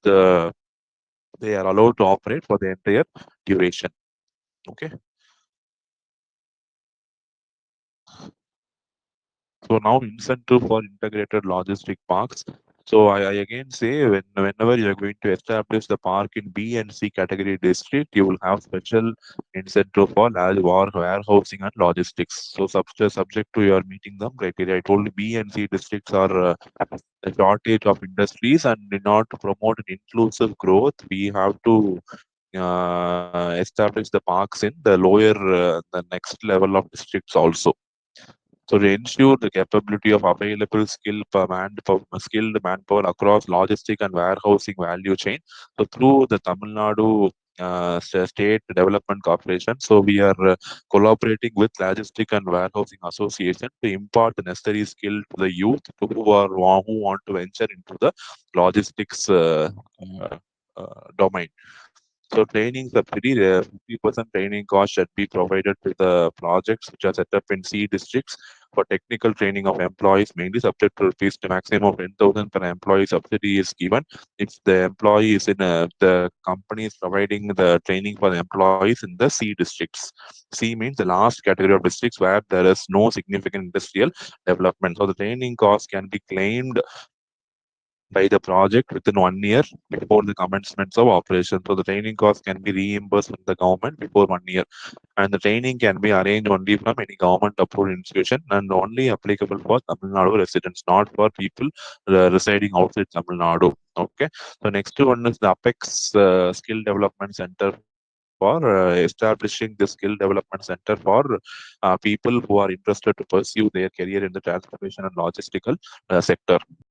the they are allowed to operate for the entire duration. Okay. So now incentive for integrated logistic parks. So I again say whenever you are going to establish the park in B and C category district, you will have special incentive for large warehousing and logistics. So subject to your meeting them criteria. I told you B and C districts are a shortage of industries, and in order to promote an inclusive growth, we have to establish the parks in the lower, the next level of districts also. So to ensure the capability of available skilled manpower across logistic and warehousing value chain. So through the Tamil Nadu State Development Corporation, so we are collaborating with Logistic and Warehousing Association to impart the necessary skill to the youth who want to venture into the logistics uh, domain. So training subsidy, 50% training cost should be provided to the projects which are set up in C districts for technical training of employees, mainly subject to rupees to maximum of 10,000 per employee subsidy is given. If the employee is in the company is providing the training for the employees in the C districts. C means the last category of districts where there is no significant industrial development. So the training cost can be claimed by the project within 1 year before the commencement of operation. So the training cost can be reimbursed from the government before 1 year. And the training can be arranged only from any government approved institution and only applicable for Tamil Nadu residents, not for people residing outside Tamil Nadu. Okay. So next one is the Apex Skill Development Center for establishing the skill development center for people who are interested to pursue their career in the transportation and logistical sector.